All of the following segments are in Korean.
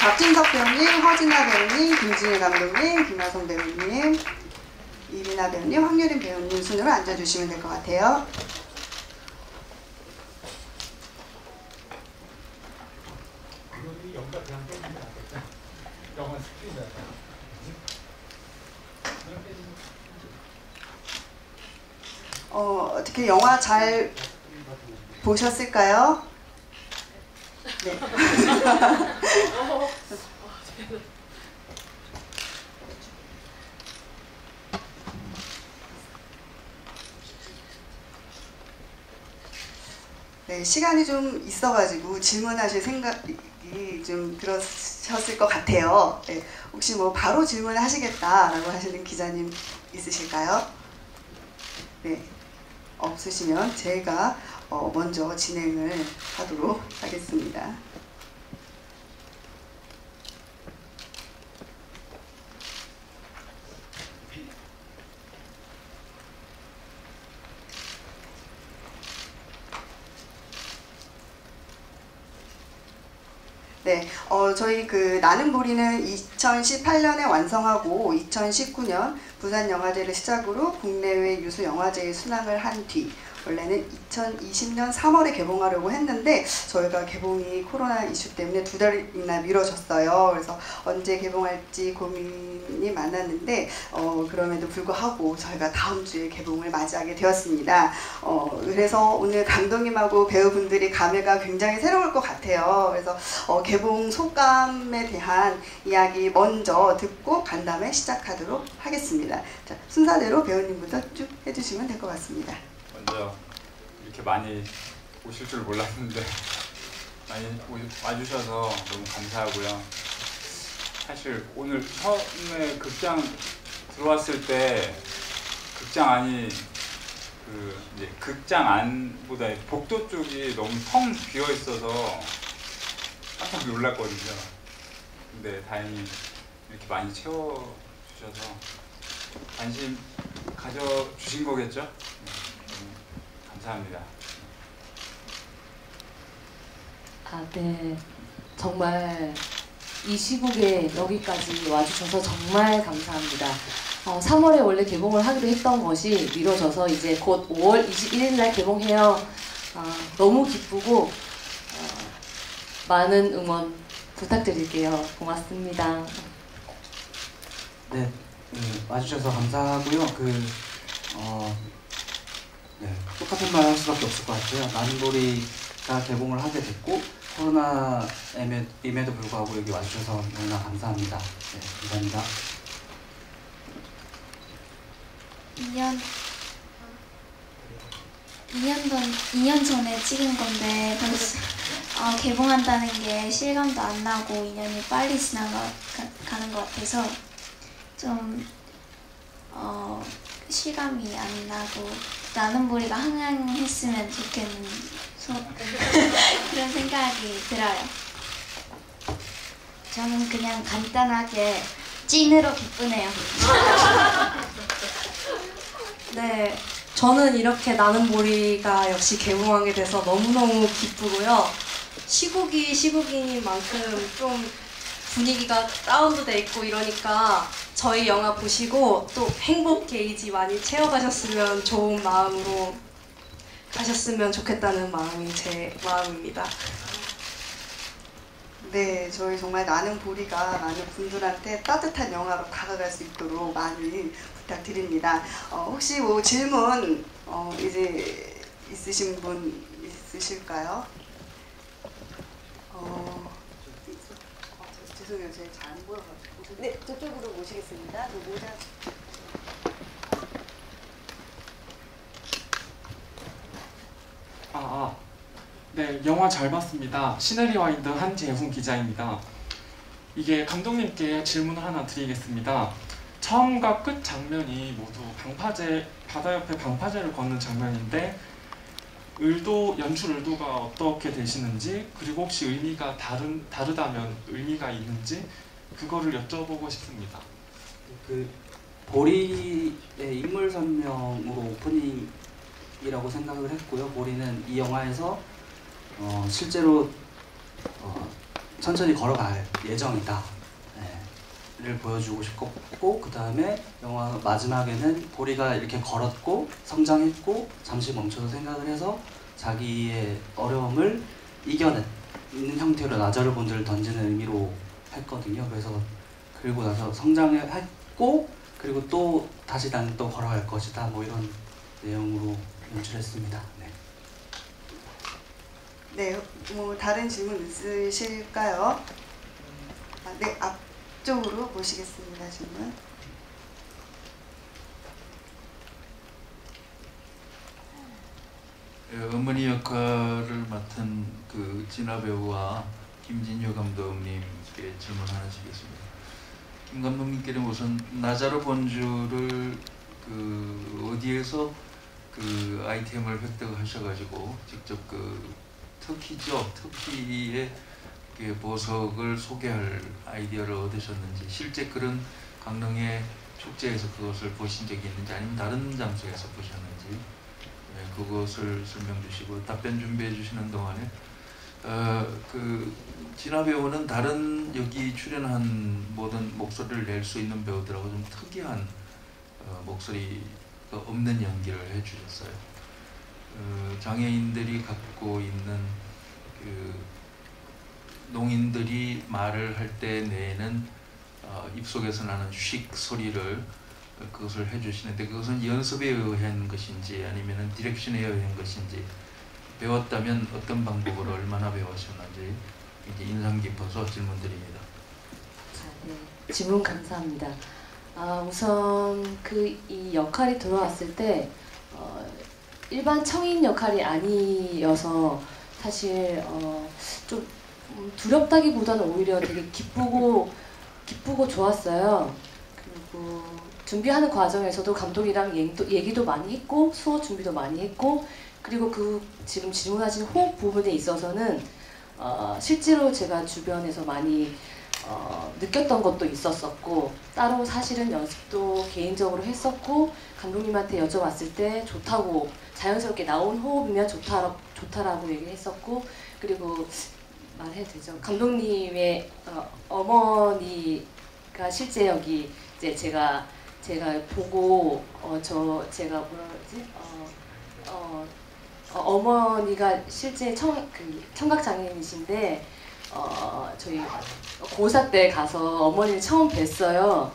박진석 배우님, 허진아 배우님, 김진일 감독님, 김하성 배우님, 이리나 배우님, 황유림 배우님 순으로 앉아주시면 될 것 같아요. 어떻게 영화 잘 보셨을까요? 네. 네, 시간이 좀 있어가지고 질문하실 생각이 좀 들으셨을 것 같아요. 네, 혹시 뭐 바로 질문하시겠다라고 하시는 기자님 있으실까요? 네, 없으시면 제가 먼저 진행을 하도록 하겠습니다. 네, 저희 나는 보리는 2018년에 완성하고 2019년 부산영화제를 시작으로 국내외 유수 영화제에 순항을 한 뒤 원래는 2020년 3월에 개봉하려고 했는데 저희가 개봉이 코로나 이슈 때문에 2달이나 미뤄졌어요. 그래서 언제 개봉할지 고민이 많았는데 그럼에도 불구하고 저희가 다음 주에 개봉을 맞이하게 되었습니다. 그래서 오늘 감독님하고 배우분들이 감회가 굉장히 새로울 것 같아요. 그래서 개봉 소감에 대한 이야기 먼저 듣고 간 다음에 시작하도록 하겠습니다. 자, 순서대로 배우님부터 쭉 해주시면 될 것 같습니다. 먼저 이렇게 많이 오실 줄 몰랐는데 많이 와주셔서 너무 감사하고요. 사실 오늘 처음에 극장 들어왔을 때 극장 안이 이제 극장 안보다 복도 쪽이 너무 텅 비어 있어서 깜짝 놀랐거든요. 근데 다행히 이렇게 많이 채워주셔서 관심 가져주신 거겠죠? 감사합니다. 네. 정말 이 시국에 여기까지 와주셔서 정말 감사합니다. 3월에 원래 개봉을 하기로 했던 것이 미뤄져서 이제 곧 5월 21일 날 개봉해요. 너무 기쁘고 많은 응원 부탁드릴게요. 고맙습니다. 네, 와주셔서 감사하고요. 네, 똑같은 말 할 수밖에 없을 것 같아요. 나는 보리가 개봉을 하게 됐고 코로나임에도 불구하고 여기 와주셔서 너무나 감사합니다. 네, 감사합니다. 2년 전에 찍은 건데 벌써 개봉한다는 게 실감도 안 나고 2년이 빨리 지나가는 것 같아서 좀 실감이 안 나고 나는 보리가 흥행했으면 좋겠는 그런 생각이 들어요. 저는 그냥 간단하게 찐으로 기쁘네요. 네, 저는 이렇게 나는 보리가 역시 개봉하게 돼서 너무너무 기쁘고요. 시국이 시국인 만큼 좀 분위기가 다운돼 있고 이러니까 저희 영화 보시고 또 행복 게이지 많이 채워가셨으면 좋은 마음으로 가셨으면 좋겠다는 마음이 제 마음입니다. 네, 저희 정말 나는 보리가 많은 분들한테 따뜻한 영화로 다가갈 수 있도록 많이 부탁드립니다. 혹시 뭐 질문 이제 있으신 분 있으실까요? 죄송해요, 제가 잘 안 보여가지고. 네, 저쪽으로 모시겠습니다. 그 모자. 네, 영화 잘 봤습니다. 시네리 와인드 한재훈 기자입니다. 이게 감독님께 질문을 하나 드리겠습니다. 처음과 끝 장면이 모두 바다 옆에 방파제를 걷는 장면인데 연출 의도가 어떻게 되시는지, 그리고 혹시 의미가 다르다면 의미가 있는지 그거를 여쭤보고 싶습니다. 보리의 인물 설명으로 오프닝이라고 생각을 했고요. 보리는 이 영화에서 실제로 천천히 걸어갈 예정이다. 를 보여주고 싶었고, 그 다음에 영화 마지막에는 보리가 이렇게 걸었고 성장했고 잠시 멈춰서 생각을 해서 자기의 어려움을 이겨내는 형태로 나자르 본즈를 던지는 의미로 했거든요. 그래서 그리고 나서 성장을 했고 그리고 또 다시 나는 또 걸어갈 것이다, 뭐 이런 내용으로 연출했습니다. 네. 네, 뭐 다른 질문 있으실까요? 네, 앞쪽으로 모시겠습니다. 질문. 어머니 역할을 맡은 그 진아 배우와 김진효 감독님께 질문 하나 드리겠습니다. 김 감독님께는 우선 나자르 본주를 그 어디에서 그 아이템을 획득하셔가지고 직접 그 터키죠, 터키의 그 보석을 소개할 아이디어를 얻으셨는지, 실제 그런 강릉의 축제에서 그것을 보신 적이 있는지 아니면 다른 장소에서 보셨는지, 그것을 설명 주시고 답변 준비해 주시는 동안에 그 진아 배우는 다른 여기 출연한 모든 목소리를 낼 수 있는 배우들하고 좀 특이한 목소리가 없는 연기를 해주셨어요. 장애인들이 갖고 있는 그 농인들이 말을 할 때 내는 입속에서 나는 쉭 소리를 그것을 해주시는데, 그것은 연습에 의한 것인지 아니면 디렉션에 의한 것인지, 배웠다면 어떤 방법으로 얼마나 배우셨는지 이제 인상 깊어서 질문드립니다. 네, 질문 감사합니다. 우선 이 역할이 들어왔을 때 일반 청인 역할이 아니어서 사실 좀 두렵다기보다는 오히려 되게 기쁘고 좋았어요. 그리고 준비하는 과정에서도 감독이랑 얘기도 많이 했고 수업 준비도 많이 했고, 그리고 지금 질문하신 호흡 부분에 있어서는 실제로 제가 주변에서 많이 느꼈던 것도 있었었고, 따로 사실은 연습도 개인적으로 했었고, 감독님한테 여쭤봤을 때 좋다고, 자연스럽게 나온 호흡이면 좋다라고 얘기를 했었고, 그리고 말해도 되죠. 감독님의 어머니가 실제 여기 이제 제가 보고 제가 뭐라 그러지? 어머니가 실제 청각 장애인이신데 저희 고4 때 가서 어머니를 처음 뵀어요.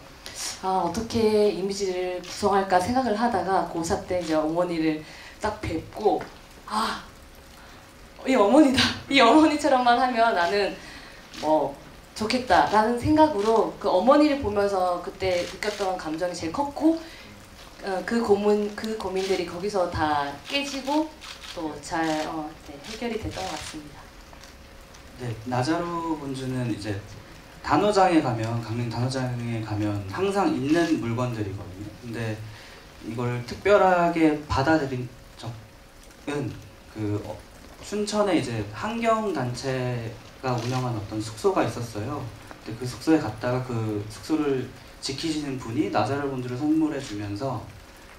어떻게 이미지를 구성할까 생각을 하다가 고4 때 이제 어머니를 딱 뵙고 이 어머니다. 이 어머니처럼만 하면 나는 뭐 좋겠다라는 생각으로 그 어머니를 보면서 그때 느꼈던 감정이 제일 컸고, 그 고민들이 거기서 다 깨지고 또 잘 해결이 됐던 것 같습니다. 네, 나자르 본주는 이제 단오장에 가면, 강릉 단오장에 가면 항상 있는 물건들이거든요. 근데 이걸 특별하게 받아들인 적은 춘천에 이제 환경단체가 운영한 어떤 숙소가 있었어요. 근데 그 숙소에 갔다가 그 숙소를 지키시는 분이 나자르 본주를 선물해 주면서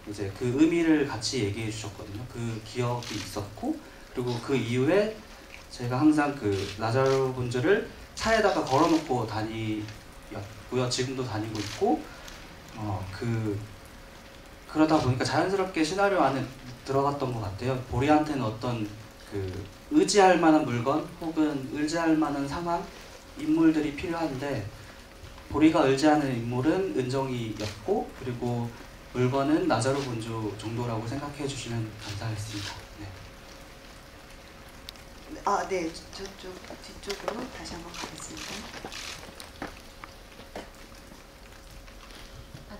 이제 그 의미를 같이 얘기해 주셨거든요. 그 기억이 있었고, 그리고 그 이후에 제가 항상 그 나자르 본주를 차에다가 걸어놓고 다니고요. 지금도 다니고 있고, 그러다 보니까 자연스럽게 시나리오 안에 들어갔던 것 같아요. 보리한테는 어떤 의지할 만한 물건 혹은 의지할 만한 상황, 인물들이 필요한데, 보리가 의지하는 인물은 은정이였고, 그리고 물건은 나자르 본주 정도라고 생각해 주시면 감사하겠습니다. 네. 네, 저쪽 뒤쪽으로 다시 한번 가겠습니다.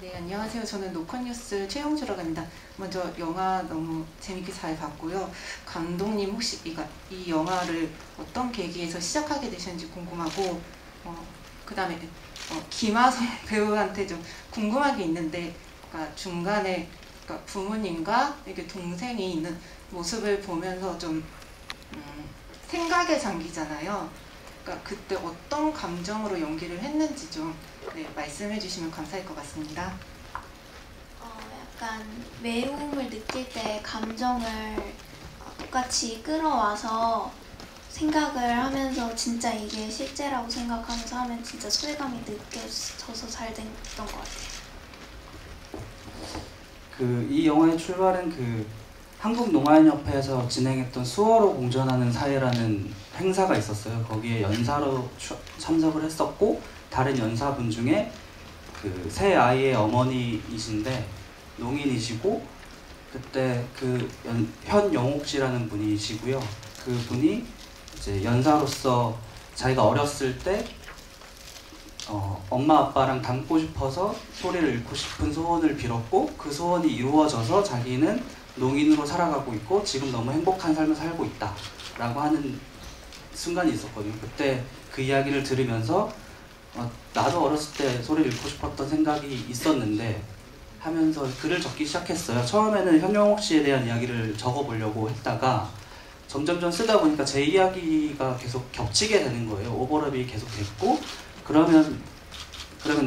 네, 안녕하세요. 저는 노컷뉴스 최영주라고 합니다. 먼저 영화 너무 재밌게 잘 봤고요. 감독님 혹시 이 영화를 어떤 계기에서 시작하게 되셨는지 궁금하고, 그 다음에 김하성 배우한테 좀 궁금한 게 있는데, 그러니까 중간에 부모님과 이렇게 동생이 있는 모습을 보면서 좀 생각에 잠기잖아요. 그러니까 그때 어떤 감정으로 연기를 했는지 좀 말씀해 주시면 감사할 것 같습니다. 약간 외로움을 느낄 때 감정을 똑같이 끌어와서 생각을 하면서 진짜 이게 실제라고 생각하면서 하면 진짜 소외감이 느껴져서 잘 됐던 것 같아요. 이 영화의 출발은 한국농아인협회에서 진행했던 수어로 공존하는 사회라는 행사가 있었어요. 거기에 연사로 참석을 했었고, 다른 연사분 중에 새 아이의 어머니이신데 농인이시고, 그때 현영옥 씨라는 분이시고요. 그분이 이제 연사로서 자기가 어렸을 때 엄마 아빠랑 닮고 싶어서 소리를 잃고 싶은 소원을 빌었고, 그 소원이 이루어져서 자기는 농인으로 살아가고 있고 지금 너무 행복한 삶을 살고 있다 라고 하는 순간이 있었거든요. 그때 그 이야기를 들으면서 나도 어렸을 때 소리를 잃고 싶었던 생각이 있었는데 하면서 글을 적기 시작했어요. 처음에는 현영옥 씨에 대한 이야기를 적어보려고 했다가 점점점 쓰다 보니까 제 이야기가 계속 겹치게 되는 거예요. 오버랩이 계속 됐고, 그러면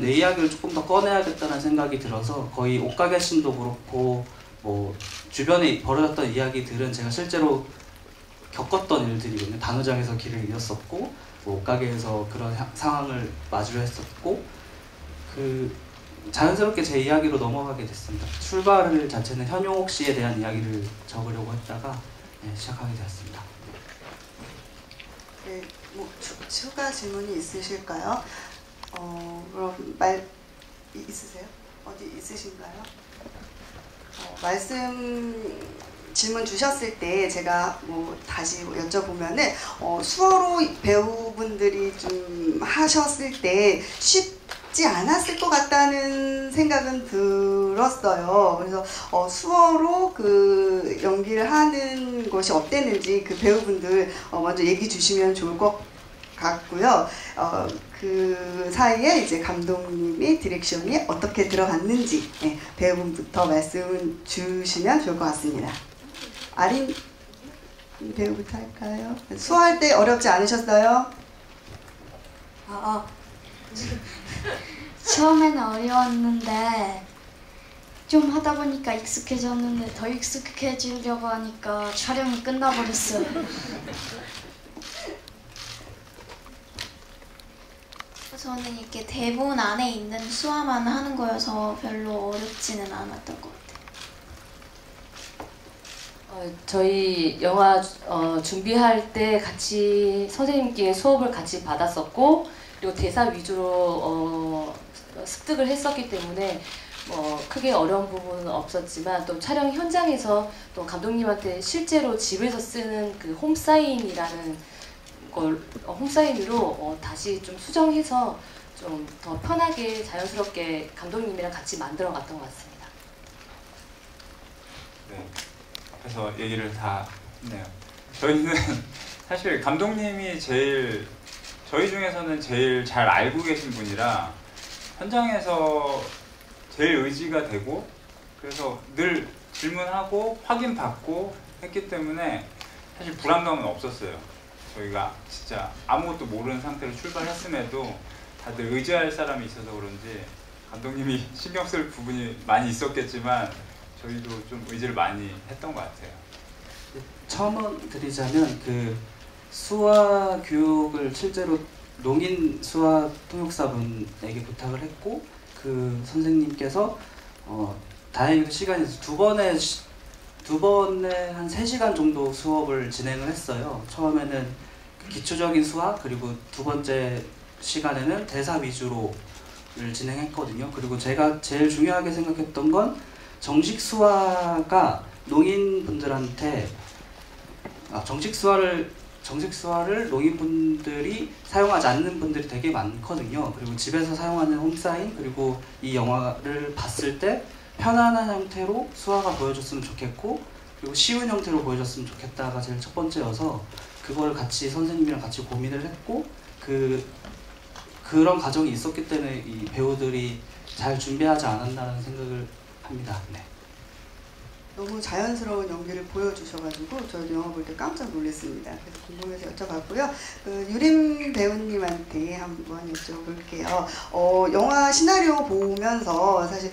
내 이야기를 조금 더 꺼내야겠다는 생각이 들어서 거의 옷가게 씬도 그렇고 뭐 주변에 벌어졌던 이야기들은 제가 실제로 겪었던 일들이거든요. 단호장에서 길을 잃었었고, 뭐 옷가게에서 그런 상황을 마주했었고, 자연스럽게 제 이야기로 넘어가게 됐습니다. 출발 자체는 현용옥 씨에 대한 이야기를 적으려고 했다가 시작하게 되었습니다. 네, 뭐 추가 질문이 있으실까요? 그럼 있으세요? 어디 있으신가요? 질문 주셨을 때 제가 뭐 다시 여쭤보면은 수어로 배우분들이 좀 하셨을 때 쉽지 않았을 것 같다는 생각은 들었어요. 그래서 수어로 연기를 하는 것이 어땠는지 배우분들 먼저 얘기 주시면 좋을 것 같고요. 그 사이에 이제 감독님이 디렉션이 어떻게 들어갔는지 배우분부터 말씀 주시면 좋을 것 같습니다. 아린 배우부터 할까요? 수어할 때 어렵지 않으셨어요? 처음에는 어려웠는데 좀 하다 보니까 익숙해졌는데 더 익숙해지려고 하니까 촬영이 끝나버렸어요. 저는 이렇게 대본 안에 있는 수화만 하는 거여서 별로 어렵지는 않았던 것 같아요. 저희 영화 준비할 때 같이 선생님께 수업을 같이 받았었고, 그리고 대사 위주로 습득을 했었기 때문에 크게 어려운 부분은 없었지만, 또 촬영 현장에서 또 감독님한테 실제로 집에서 쓰는 그 홈사인이라는 홈사인으로 다시 좀 수정해서 좀 더 편하게 자연스럽게 감독님이랑 같이 만들어 갔던 것 같습니다. 네, 그래서 얘기를 다 했네요. 저희는 사실 감독님이 저희 중에서는 제일 잘 알고 계신 분이라 현장에서 제일 의지가 되고, 그래서 늘 질문하고 확인받고 했기 때문에 사실 불안감은 없었어요. 저희가 진짜 아무것도 모르는 상태로 출발했음에도 다들 의지할 사람이 있어서 그런지 감독님이 신경 쓸 부분이 많이 있었겠지만 저희도 좀 의지를 많이 했던 것 같아요. 첨언 드리자면 수화 교육을 실제로 농인 수화 통역사분에게 부탁을 했고, 그 선생님께서 다행히도 시간이 두 번에 한 3시간 정도 수업을 진행을 했어요. 처음에는 기초적인 수화, 그리고 두 번째 시간에는 대사 위주로를 진행했거든요. 그리고 제가 제일 중요하게 생각했던 건 정식 수화가 농인분들한테 정식 수화를 농인분들이 사용하지 않는 분들이 되게 많거든요. 그리고 집에서 사용하는 홈사인, 그리고 이 영화를 봤을 때 편안한 형태로 수화가 보여줬으면 좋겠고, 그리고 쉬운 형태로 보여줬으면 좋겠다가 제일 첫 번째여서 그걸 같이 선생님이랑 같이 고민을 했고, 그런 과정이 있었기 때문에 이 배우들이 잘 준비하지 않았나라는 생각을 합니다. 네. 너무 자연스러운 연기를 보여주셔가지고 저도 영화 볼 때 깜짝 놀랐습니다. 그래서 궁금해서 여쭤봤고요. 유림 배우님한테 한번 여쭤볼게요. 영화 시나리오 보면서 사실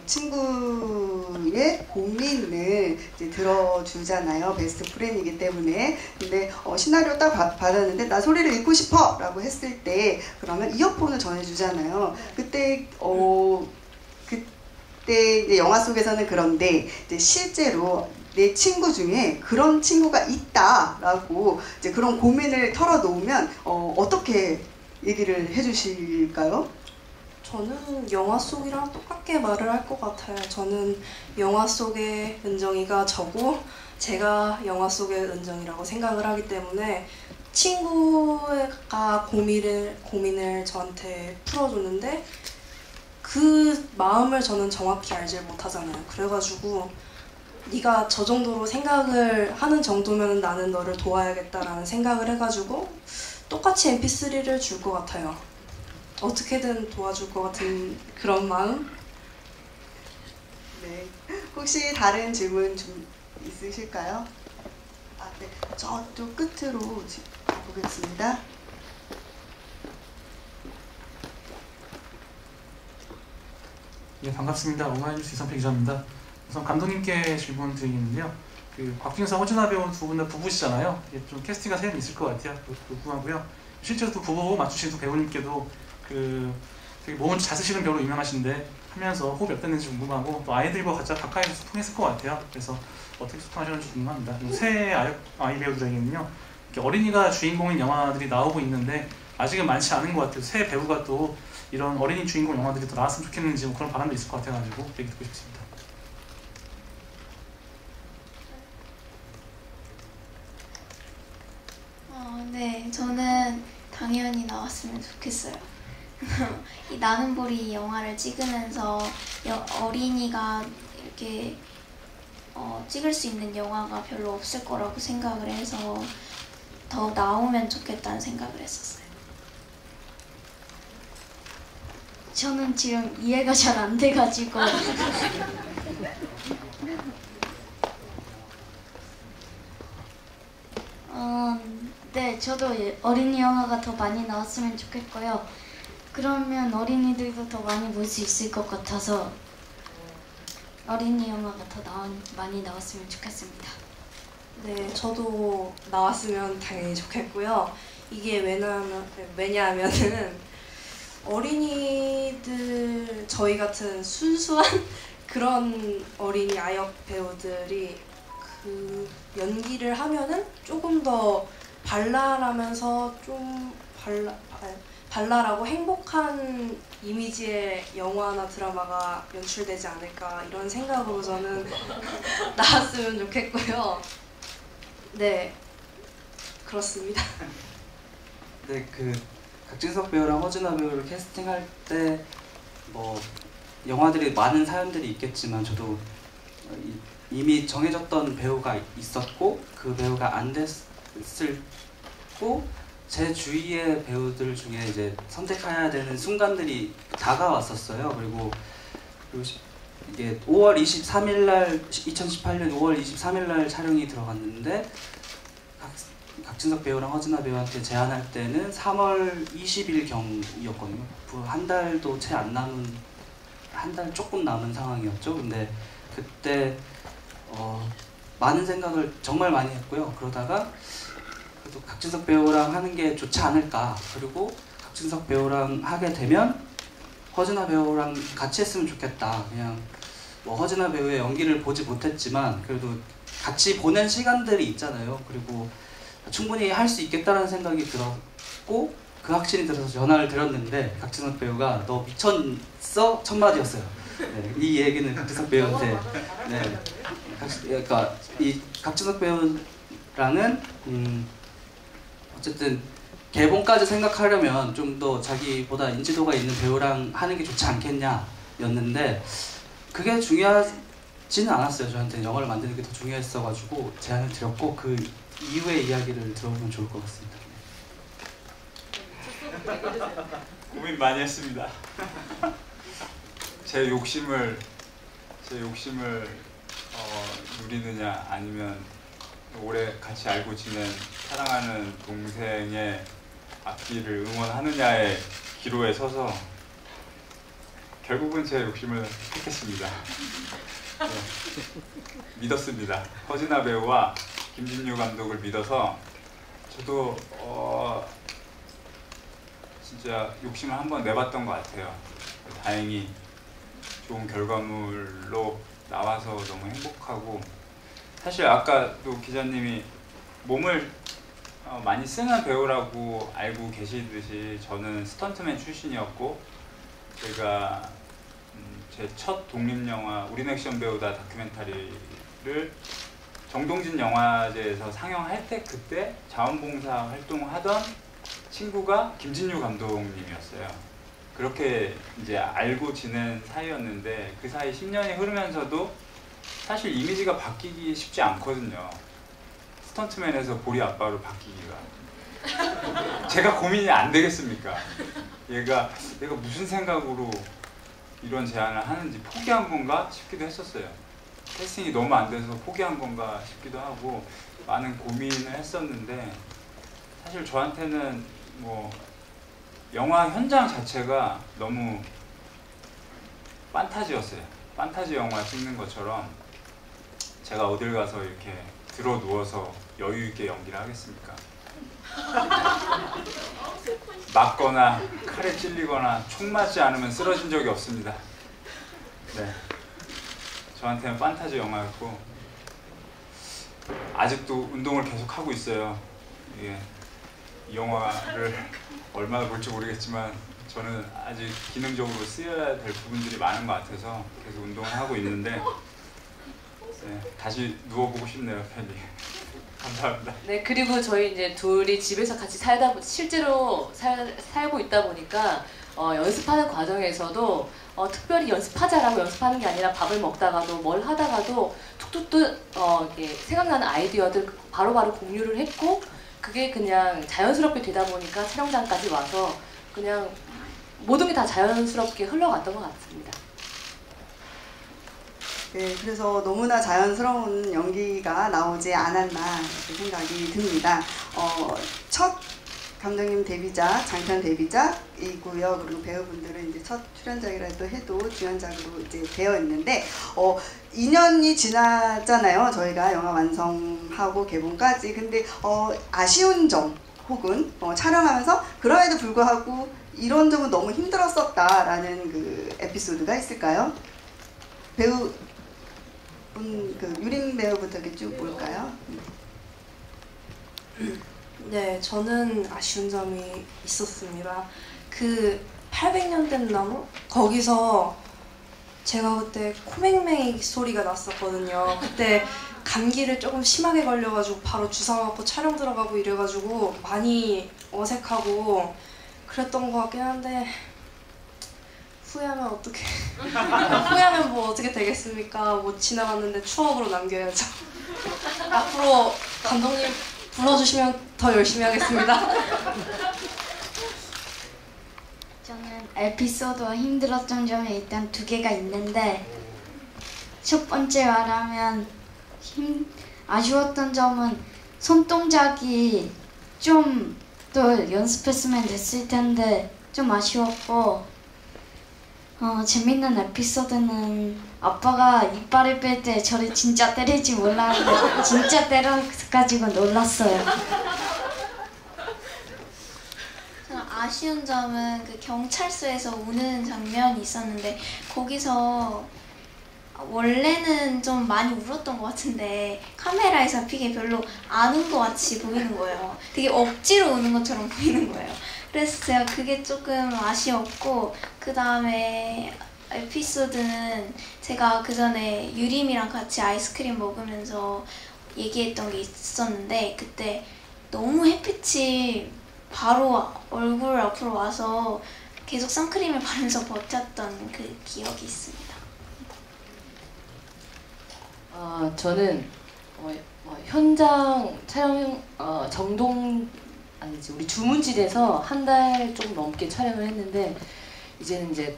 친구의 고민을 이제 들어주잖아요. 베스트 프렌이기 때문에. 근데 시나리오 딱 받았는데 나 소리를 읽고 싶어! 라고 했을 때 그러면 이어폰을 전해주잖아요. 그때 이제 영화 속에서는 그런데 이제 실제로 내 친구 중에 그런 친구가 있다라고 이제 그런 고민을 털어놓으면 어떻게 얘기를 해주실까요? 저는 영화 속이랑 똑같게 말을 할 것 같아요. 저는 영화 속의 은정이가 저고 제가 영화 속의 은정이라고 생각을 하기 때문에 친구가 고민을 저한테 풀어줬는데 그 마음을 저는 정확히 알지 못하잖아요. 그래가지고 네가 저 정도로 생각을 하는 정도면 나는 너를 도와야겠다라는 생각을 해가지고 똑같이 mp3를 줄 것 같아요. 어떻게든 도와줄 것 같은 그런 마음? 네. 혹시 다른 질문 좀 있으실까요? 네. 저쪽 끝으로 보겠습니다. 예, 반갑습니다. 오마이뉴스 이성필 기자입니다. 우선 감독님께 질문 드리겠는데요. 그 곽준성, 허준하 배우 두 분 다 부부시잖아요. 예, 좀 캐스팅가 세임 있을 것 같아요. 궁금하고요. 실제로 또 부부 맞추신 두 배우님께도 되게 몸을 잘 쓰시는 배우로 유명하신데 하면서 호흡이 어땠는지 궁금하고 또 아이들과 같이 가까이서 소통했을 것 같아요. 그래서 어떻게 소통하셨는지 궁금합니다. 새 아이 배우들에게는요. 이렇게 어린이가 주인공인 영화들이 나오고 있는데 아직은 많지 않은 것 같아요. 새 배우가 또 이런 어린이 주인공 영화들이 더 나왔으면 좋겠는지 뭐 그런 바람도 있을 것 같아가지고 얘기 듣고 싶습니다. 네, 저는 당연히 나왔으면 좋겠어요. 이 나는 보리 영화를 찍으면서 어린이가 이렇게 찍을 수 있는 영화가 별로 없을 거라고 생각을 해서 더 나오면 좋겠다는 생각을 했었어요. 저는 지금 이해가 잘 안 돼가지고 네, 저도 어린이 영화가 더 많이 나왔으면 좋겠고요. 그러면 어린이들도 더 많이 볼 수 있을 것 같아서 어린이 영화가 더 많이 나왔으면 좋겠습니다. 네, 저도 나왔으면 당연히 좋겠고요. 이게 왜냐하면은 어린이들, 저희 같은 순수한 그런 어린이 아역 배우들이 그 연기를 하면은 조금 더 발랄하면서 좀 발랄하고 행복한 이미지의 영화나 드라마가 연출되지 않을까 이런 생각으로 저는 나왔으면 좋겠고요. 네, 그렇습니다. 네, 그 박진석 배우랑 허준하 배우를 캐스팅할 때 뭐 영화들이 많은 사연들이 있겠지만 저도 이미 정해졌던 배우가 있었고 그 배우가 안 됐고 제 주위의 배우들 중에 이제 선택해야 되는 순간들이 다가왔었어요. 그리고 이게 5월 23일 날 2018년 5월 23일 날 촬영이 들어갔는데 박진석 배우랑 허준하 배우한테 제안할 때는 3월 20일 경이었거든요. 한 달도 채 안 남은, 한 달 조금 남은 상황이었죠. 근데 그때 많은 생각을 정말 많이 했고요. 그러다가 그래도 박진석 배우랑 하는 게 좋지 않을까. 그리고 박진석 배우랑 하게 되면 허준하 배우랑 같이 했으면 좋겠다. 그냥 뭐 허준하 배우의 연기를 보지 못했지만 그래도 같이 보낸 시간들이 있잖아요. 그리고 충분히 할 수 있겠다라는 생각이 들었고 그 확신이 들어서 전화를 드렸는데 박진석 배우가 너 미쳤어? 첫마디였어요. 네, 이 얘기는 박진석 배우한테 네, 그러니까 이 박진석 배우랑은 어쨌든 개봉까지 생각하려면 좀 더 자기보다 인지도가 있는 배우랑 하는 게 좋지 않겠냐 였는데 그게 중요하지는 않았어요. 저한테 영화를 만드는 게 더 중요했어가지고 제안을 드렸고 그 이후의 이야기를 들어보면 좋을 것 같습니다. 고민 많이 했습니다. 제 욕심을 누리느냐 아니면 오래 같이 알고 지낸 사랑하는 동생의 앞길을 응원하느냐의 기로에 서서 결국은 제 욕심을 택했습니다. 네. 믿었습니다. 허진아 배우와 김진유 감독을 믿어서 저도 진짜 욕심을 한번 내봤던 것 같아요. 다행히 좋은 결과물로 나와서 너무 행복하고, 사실 아까도 기자님이 몸을 많이 쓰는 배우라고 알고 계시듯이 저는 스턴트맨 출신이었고, 제가 제 첫 독립영화 우린 액션 배우다 다큐멘터리를 정동진 영화제에서 상영할 때 그때 자원봉사 활동을 하던 친구가 김진유 감독님이었어요. 그렇게 이제 알고 지낸 사이였는데 그 사이 10년이 흐르면서도 사실 이미지가 바뀌기 쉽지 않거든요. 스턴트맨에서 보리 아빠로 바뀌기가. 제가 고민이 안 되겠습니까? 얘가 무슨 생각으로 이런 제안을 하는지 포기한 건가 싶기도 했었어요. 캐스팅이 너무 안 돼서 포기한 건가 싶기도 하고 많은 고민을 했었는데, 사실 저한테는 뭐 영화 현장 자체가 너무 판타지였어요. 판타지 영화 찍는 것처럼 제가 어딜 가서 이렇게 들어 누워서 여유 있게 연기를 하겠습니까? 맞거나 칼에 찔리거나 총 맞지 않으면 쓰러진 적이 없습니다. 네, 저한테는 판타지 영화였고 아직도 운동을 계속 하고 있어요. 이 영화를 얼마나 볼지 모르겠지만 저는 아직 기능적으로 쓰여야 될 부분들이 많은 것 같아서 계속 운동을 하고 있는데, 네, 다시 누워보고 싶네요, 편히. 감사합니다. 네, 그리고 저희 이제 둘이 집에서 같이 실제로 살고 있다 보니까 연습하는 과정에서도 특별히 연습하자라고 연습하는 게 아니라 밥을 먹다가도 뭘 하다가도 툭툭툭 이렇게 생각나는 아이디어들 바로바로 공유를 했고, 그게 그냥 자연스럽게 되다 보니까 촬영장까지 와서 그냥 모든 게 다 자연스럽게 흘러갔던 것 같습니다. 네, 그래서 너무나 자연스러운 연기가 나오지 않았나 이렇게 생각이 듭니다. 첫 감독님 데뷔작, 장편 데뷔작이고요. 그리고 배우분들은 이제 첫 출연작이라도 해도 주연작으로 이제 되어 있는데, 2년이 지났잖아요. 저희가 영화 완성하고 개봉까지. 근데 아쉬운 점 혹은 촬영하면서 그럼에도 불구하고 이런 점은 너무 힘들었었다라는 그 에피소드가 있을까요? 배우 그 유림 배우부터 이렇게 쭉 볼까요? 네, 저는 아쉬운 점이 있었습니다. 그 800년 된 나무? 거기서 제가 그때 코맹맹이 소리가 났었거든요. 그때 감기를 조금 심하게 걸려가지고 바로 주사 맞고 촬영 들어가고 이래가지고 많이 어색하고 그랬던 것 같긴 한데, 후회하면 어떻게 후회하면 뭐 어떻게 되겠습니까? 뭐 지나갔는데 추억으로 남겨야죠. 앞으로 감독님 불러주시면 더 열심히 하겠습니다. 저는 에피소드와 힘들었던 점이 일단 2개가 있는데, 첫 번째 말하면 아쉬웠던 점은 손동작이 좀 더 연습했으면 됐을 텐데 좀 아쉬웠고, 재밌는 에피소드는 아빠가 이빨을 뺄 때 저를 진짜 때릴지 몰랐는데 진짜 때려가지고 놀랐어요. 저는 아쉬운 점은 그 경찰서에서 우는 장면이 있었는데, 거기서 원래는 좀 많이 울었던 것 같은데 카메라에 잡히게 별로 안 운 것 같이 보이는 거예요. 되게 억지로 우는 것처럼 보이는 거예요. 그래서 제가 그게 조금 아쉬웠고, 그 다음에 에피소드는 제가 그 전에 유림이랑 같이 아이스크림 먹으면서 얘기했던 게 있었는데, 그때 너무 햇빛이 바로 얼굴 앞으로 와서 계속 선크림을 바르면서 버텼던 그 기억이 있습니다. 저는 현장 촬영 우리 주문진에서 1달 좀 넘게 촬영을 했는데, 이제는 이제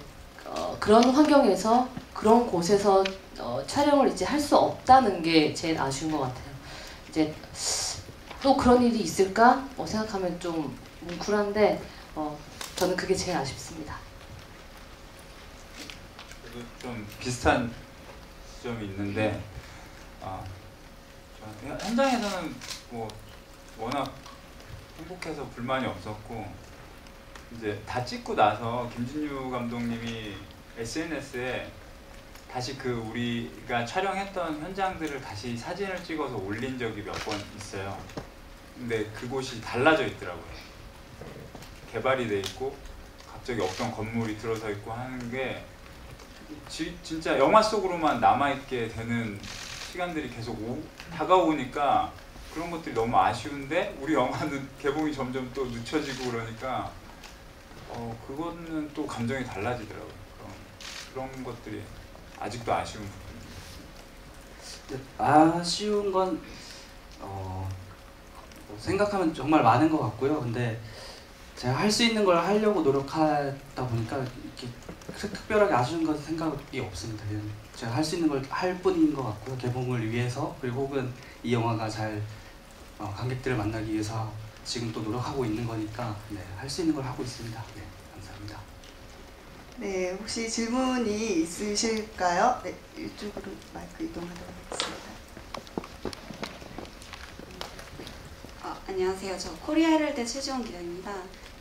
그런 환경에서 그런 곳에서 촬영을 이제 할 수 없다는 게 제일 아쉬운 것 같아요. 이제 또 그런 일이 있을까 생각하면 좀 뭉클한데 저는 그게 제일 아쉽습니다. 저도 좀 비슷한 지점이 있는데 현장에서는 뭐 워낙 행복해서 불만이 없었고 이제 다 찍고 나서 김진유 감독님이 SNS에 다시 그 우리가 촬영했던 현장들을 다시 사진을 찍어서 올린 적이 몇 번 있어요. 근데 그곳이 달라져 있더라고요. 개발이 돼 있고 갑자기 없던 건물이 들어서 있고 하는 게 진짜 영화 속으로만 남아있게 되는 시간들이 계속 다가오니까 그런 것들이 너무 아쉬운데 우리 영화는 개봉이 점점 또 늦춰지고 그러니까 그거는 또 감정이 달라지더라고요. 그런 것들이 아직도 아쉬운 부분입니다. 아쉬운 건 생각하면 정말 많은 것 같고요. 근데 제가 할 수 있는 걸 하려고 노력하다 보니까 이렇게 특별하게 아쉬운 건 생각이 없습니다. 그냥 제가 할 수 있는 걸 할 뿐인 것 같고요. 개봉을 위해서 그리고 혹은 이 영화가 잘 관객들을 만나기 위해서 지금 또 노력하고 있는 거니까 할 수 있는 걸 하고 있습니다. 네, 감사합니다. 네, 혹시 질문이 있으실까요? 네, 이쪽으로 마이크 이동하도록 하겠습니다. 안녕하세요. 저 코리아 헤럴드 최지원 기자입니다.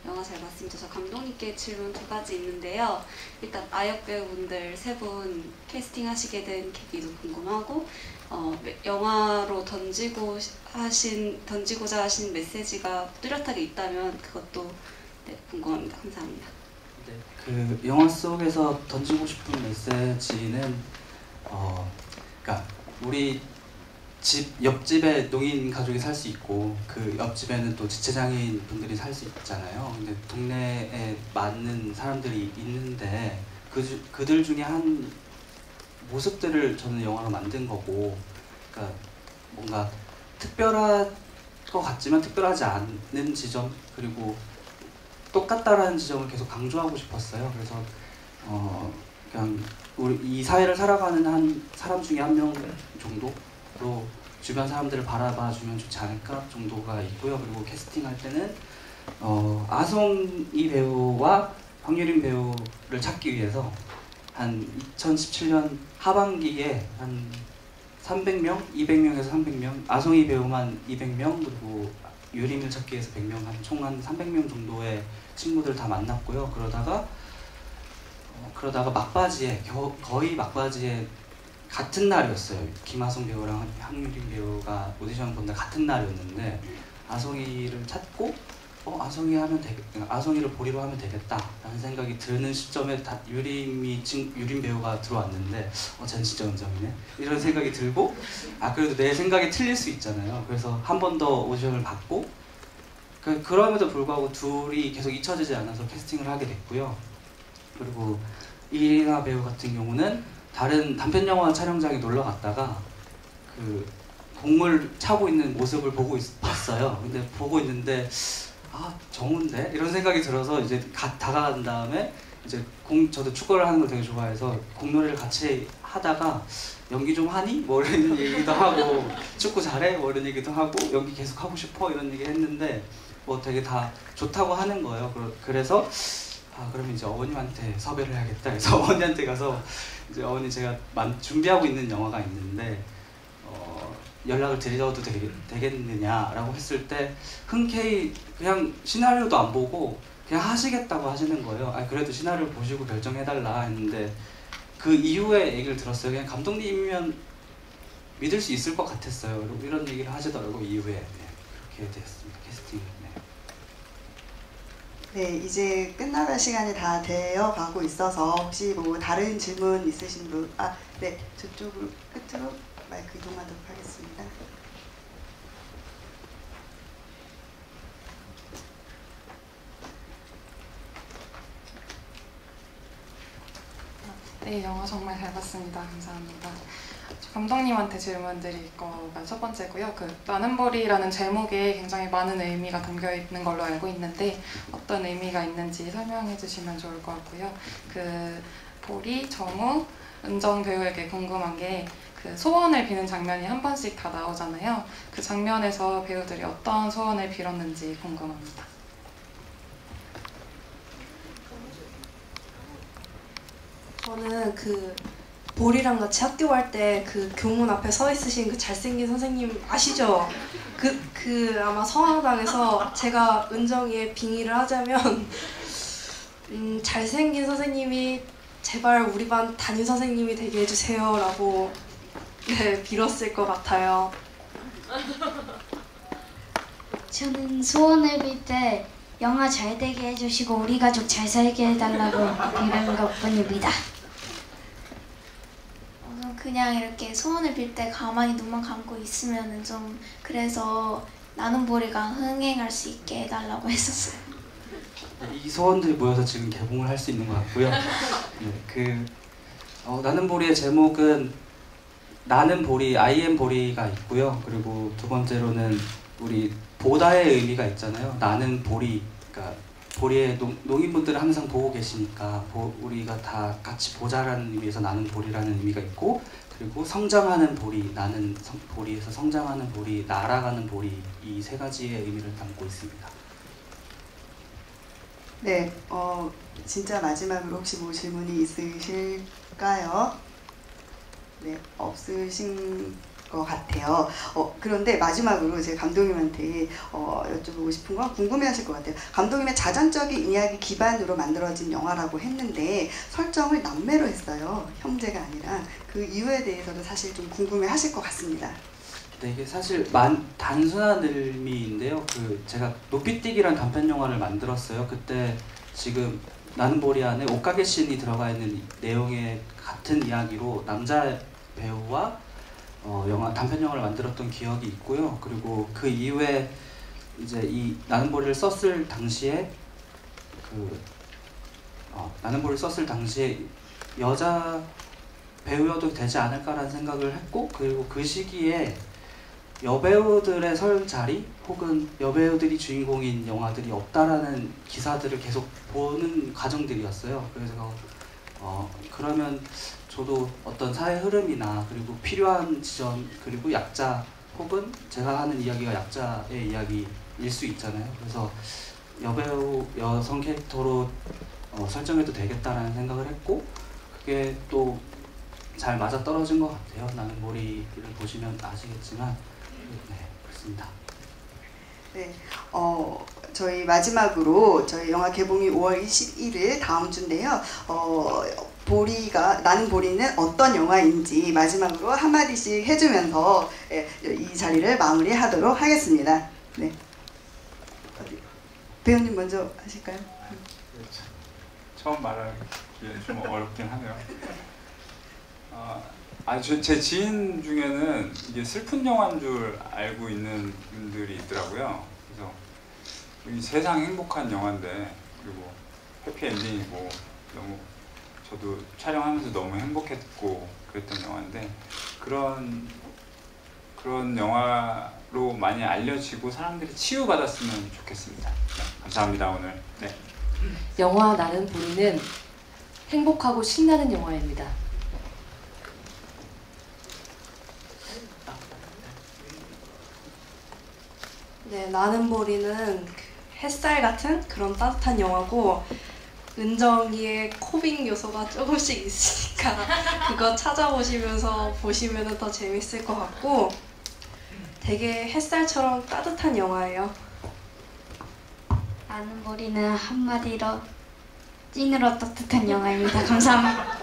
영화 잘 봤습니다. 저 감독님께 질문 2가지 있는데요. 일단 아역 배우분들 3분 캐스팅하시게 된 계기도 궁금하고 영화로 던지고자 하신 메시지가 뚜렷하게 있다면 그것도 궁금합니다. 감사합니다. 네, 그 영화 속에서 던지고 싶은 메시지는 그러니까 우리 집 옆집에 노인 가족이 살 수 있고 그 옆집에는 또 지체장애인 분들이 살 수 있잖아요. 근데 동네에 맞는 사람들이 있는데 그들 중에 한 모습들을 저는 영화로 만든 거고, 그러니까 뭔가 특별할 것 같지만 특별하지 않는 지점 그리고 똑같다라는 지점을 계속 강조하고 싶었어요. 그래서 그냥 우리 이 사회를 살아가는 한 사람 중에 한 명 정도로 주변 사람들을 바라봐 주면 좋지 않을까 정도가 있고요. 그리고 캐스팅할 때는 아송이 배우와 황유림 배우를 찾기 위해서 한 2017년 하반기에 한 300명, 200명에서 300명, 아송이 배우만 200명, 그리고 유림을 찾기 위해서 100명, 총 한 300명 정도의 친구들 다 만났고요. 그러다가 막바지에 거의 막바지에 같은 날이었어요. 김아송 배우랑 황유림 배우가 오디션 본 날 같은 날이었는데 아송이를 찾고 아송이를 보리로 하면 되겠다라는 생각이 드는 시점에 유림 배우가 들어왔는데 쟤는 진짜 은정이네 이런 생각이 들고 그래도 내 생각이 틀릴 수 있잖아요. 그래서 한 번 더 오디션을 받고 그럼에도 불구하고 둘이 계속 잊혀지지 않아서 캐스팅을 하게 됐고요. 그리고 이리나 배우 같은 경우는 다른 단편 영화 촬영장에 놀러 갔다가 그 곡물 차고 있는 모습을 봤어요. 근데 보고 있는데 정운데 이런 생각이 들어서 이제 다가간 다음에 이제 저도 축구를 하는 걸 되게 좋아해서 공놀이를 같이 하다가 연기 좀 하니? 뭐 이런 얘기도 하고 축구 잘해? 뭐 이런 얘기도 하고 연기 계속 하고 싶어? 이런 얘기를 했는데 뭐 되게 다 좋다고 하는 거예요. 그래서 그러면 이제 어머님한테 섭외를 해야겠다. 그래서 어머니한테 가서 이제 어머니 제가 준비하고 있는 영화가 있는데 연락을 드려도 되겠느냐라고 했을 때 흔쾌히 그냥 시나리오도 안 보고 그냥 하시겠다고 하시는 거예요. 그래도 시나리오 보시고 결정해달라 했는데 그 이후에 얘기를 들었어요. 그냥 감독님이면 믿을 수 있을 것 같았어요. 그리고 이런 얘기를 하시더라고요. 이후에 그렇게 됐습니다. 캐스팅. 네, 이제 끝나갈 시간이 다 되어 가고 있어서 혹시 뭐 다른 질문 있으신 분? 네, 저쪽으로 끝으로 마이크 이동하도록 하겠습니다. 네, 영화 정말 잘 봤습니다. 감사합니다. 감독님한테 질문 드릴 거가 첫 번째고요. 나는 보리라는 제목에 굉장히 많은 의미가 담겨 있는 걸로 알고 있는데 어떤 의미가 있는지 설명해 주시면 좋을 것 같고요. 보리, 정우, 은정 배우에게 궁금한 게 소원을 비는 장면이 한 번씩 다 나오잖아요. 그 장면에서 배우들이 어떤 소원을 빌었는지 궁금합니다. 저는 그 보리랑 같이 학교 갈 때 그 교문 앞에 서 있으신 그 잘생긴 선생님 아시죠? 그 아마 성황당에서 제가 은정이의 빙의를 하자면 잘생긴 선생님이 제발 우리 반 담임 선생님이 되게 해주세요라고 네, 빌었을 것 같아요. 저는 소원을 빌 때 영화 잘 되게 해주시고 우리 가족 잘 살게 해달라고 이런 것뿐입니다. 그냥 이렇게 소원을 빌 때 가만히 눈만 감고 있으면은 좀 그래서 나는 보리가 흥행할 수 있게 해달라고 했었어요. 이 소원들이 모여서 지금 개봉을 할 수 있는 것 같고요. 네, 나는 보리의 제목은 나는 보리, I am 보리가 있고요. 그리고 두 번째로는 우리 보다의 의미가 있잖아요. 나는 보리, 그러니까 보리의 농인분들은 항상 보고 계시니까 우리가 다 같이 보자라는 의미에서 나는 보리라는 의미가 있고, 그리고 성장하는 보리, 나는 보리에서 성장하는 보리, 날아가는 보리, 이 세 가지의 의미를 담고 있습니다. 네, 진짜 마지막으로 혹시 뭐 질문이 있으실까요? 네, 없으신 것 같아요. 그런데 마지막으로 제가 감독님한테 여쭤보고 싶은 건 궁금해하실 것 같아요. 감독님의 자전적인 이야기 기반으로 만들어진 영화라고 했는데 설정을 남매로 했어요. 형제가 아니라. 그 이유에 대해서도 사실 좀 궁금해하실 것 같습니다. 네, 이게 사실 단순한 의미인데요. 제가 높이뛰기란 단편 영화를 만들었어요. 그때 지금 나는 보리 안에 옷가게 씬이 들어가 있는 내용의 같은 이야기로 남자 배우와 단편 영화를 만들었던 기억이 있고요. 그리고 그 이후에 이제 이 나는 보리를 썼을 당시에 여자 배우여도 되지 않을까라는 생각을 했고, 그리고 그 시기에 여배우들의 설 자리 혹은 여배우들이 주인공인 영화들이 없다라는 기사들을 계속 보는 과정들이었어요. 그래서 그러면 저도 어떤 사회 흐름이나 그리고 필요한 지점, 그리고 약자 혹은 제가 하는 이야기가 약자의 이야기일 수 있잖아요. 그래서 여배우, 여성 캐릭터로 설정해도 되겠다라는 생각을 했고, 그게 또 잘 맞아떨어진 것 같아요. 나는 보리를 보시면 아시겠지만 네, 그렇습니다. 네, 저희 마지막으로 저희 영화 개봉이 5월 21일 다음 주인데요. 나는 보리는 어떤 영화인지 마지막으로 한마디씩 해주면서 이 자리를 마무리하도록 하겠습니다. 네. 배우님 먼저 하실까요? 처음 말하기 좀 어렵긴 하네요. 제 지인 중에는 이게 슬픈 영화인 줄 알고 있는 분들이 있더라고요. 그래서 이 세상 행복한 영화인데, 그리고 해피엔딩이고 너무 저도 촬영하면서 너무 행복했고 그랬던 영화인데, 그런 영화로 많이 알려지고 사람들이 치유받았으면 좋겠습니다. 네, 감사합니다 오늘. 네. 영화 나는 보리는 행복하고 신나는 영화입니다. 네, 나는 보리는 햇살 같은 그런 따뜻한 영화고, 은정이의 코빅 요소가 조금씩 있으니까 그거 찾아보시면서 보시면 더 재밌을 것 같고, 되게 햇살처럼 따뜻한 영화예요. 나는 보리는 한마디로 찐으로 따뜻한 영화입니다. 감사합니다.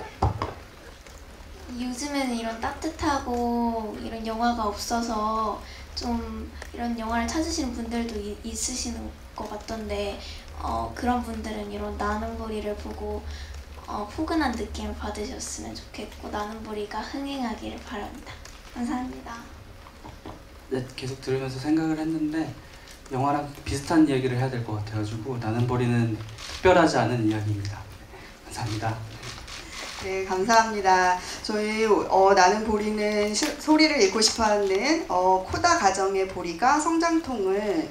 요즘에는 이런 따뜻하고 이런 영화가 없어서 좀 이런 영화를 찾으시는 분들도 있으시는 것 같던데, 그런 분들은 이런 나는 보리를 보고 포근한 느낌을 받으셨으면 좋겠고, 나는 보리가 흥행하기를 바랍니다. 감사합니다. 네, 계속 들으면서 생각을 했는데 영화랑 비슷한 이야기를 해야 될 것 같아가지고 나는 보리는 특별하지 않은 이야기입니다. 감사합니다. 네, 감사합니다. 저희 나는 보리는 소리를 잃고 싶어하는 코다 가정의 보리가 성장통을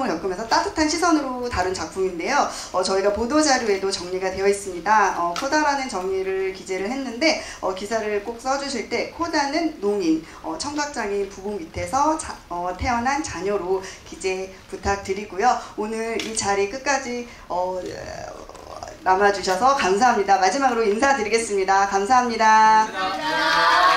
겪으면서 따뜻한 시선으로 다룬 작품인데요. 저희가 보도자료에도 정리가 되어 있습니다. 코다라는 정의를 기재를 했는데 기사를 꼭 써주실 때 코다는 농인, 청각장애인 부부 밑에서 태어난 자녀로 기재 부탁드리고요. 오늘 이 자리 끝까지 남아주셔서 감사합니다. 마지막으로 인사드리겠습니다. 감사합니다. 감사합니다.